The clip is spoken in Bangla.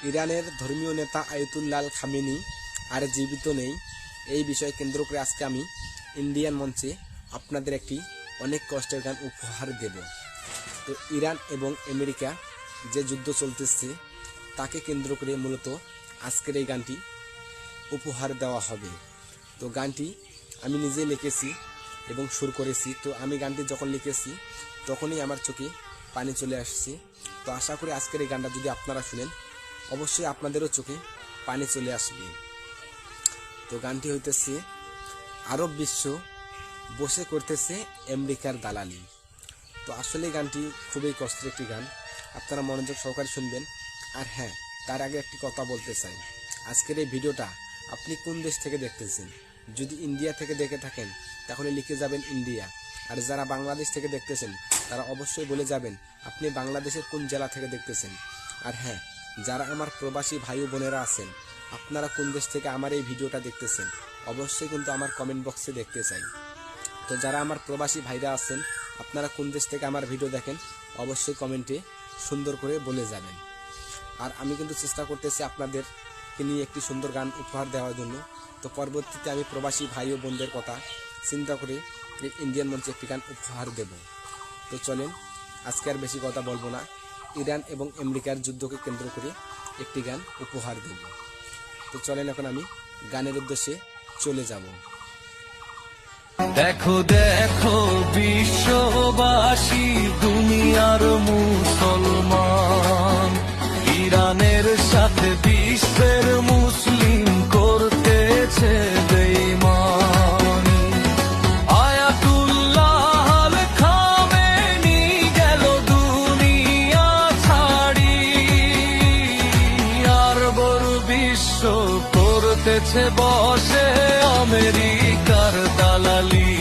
ইরানের ধর্মীয় নেতা আয়াতুল্লাহ খামেনি আর জীবিত নেই। এই বিষয় কেন্দ্র করে আজকে আমি ইন্ডিয়ান মঞ্চে আপনাদের একটি অনেক কষ্টের গান উপহার দেব। তো ইরান এবং আমেরিকা যে যুদ্ধ চলতেছে তাকে কেন্দ্র করে মূলত আজকের এই গানটি উপহার দেওয়া হবে। তো গানটি আমি নিজে লিখেছি এবং সুর করেছি। তো আমি গানটি যখন লিখেছি তখনই আমার চোখে পানি চলে আসছে। তো আশা করি আজকের এই গানটা যদি আপনারা শুনেন অবশ্যই আপনাদেরও চোখে পানি চলে আসবে। তো গানটি হইতেছে আরব বিশ্ব বসে করতেছে আমেরিকার দালালি। তো আসলে গানটি খুবই কষ্টের একটি গান, আপনারা মনোযোগ সহকারে শুনবেন। আর হ্যাঁ, তার আগে একটি কথা বলতে চাই, আজকের এই ভিডিওটা আপনি কোন দেশ থেকে দেখতেছেন? যদি ইন্ডিয়া থেকে দেখে থাকেন তাহলে লিখে যাবেন ইন্ডিয়া, আর যারা বাংলাদেশ থেকে দেখতেছেন তারা অবশ্যই বলে যাবেন আপনি বাংলাদেশের কোন জেলা থেকে দেখতেছেন। আর হ্যাঁ, যারা আমার প্রবাসী ভাই ও বোনেরা আছেন আপনারা কোন দেশ থেকে আমার এই ভিডিওটা দেখতেছেন অবশ্যই কিন্তু আমার কমেন্ট বক্সে দেখতে চাই। তো যারা আমার প্রবাসী ভাইরা আছেন আপনারা কোন দেশ থেকে আমার ভিডিও দেখেন অবশ্যই কমেন্টে সুন্দর করে বলে যাবেন। আর আমি কিন্তু চেষ্টা করতেছি আপনাদেরকে নিয়ে একটি সুন্দর গান উপহার দেওয়ার জন্য। তো পরবর্তীতে আমি প্রবাসী ভাই ও বোনদের কথা চিন্তা করে ইন্ডিয়ান মঞ্চে একটি গান উপহার দেব। তো চলেন, আজকে আর বেশি কথা বলবো না, ইরান এবং আমেরিকার যুদ্ধকে কেন্দ্র করে একটি গান উপহার দেব। তো চলেন এখন আমি গানের উদ্দেশ্যে চলে যাব। দেখো দেখো বিশ্ববাসী, দুনিয়ার মুসলমান, ইরানের সাথে বিশ্বের মুসলিম করতেছে বেঈমানি। আয়াতুল্লাহ খামেনি গেল দুনিয়া ছাড়ি, আর বড় বিশ্ব করতেছে বসে আমেরিকার দালালি।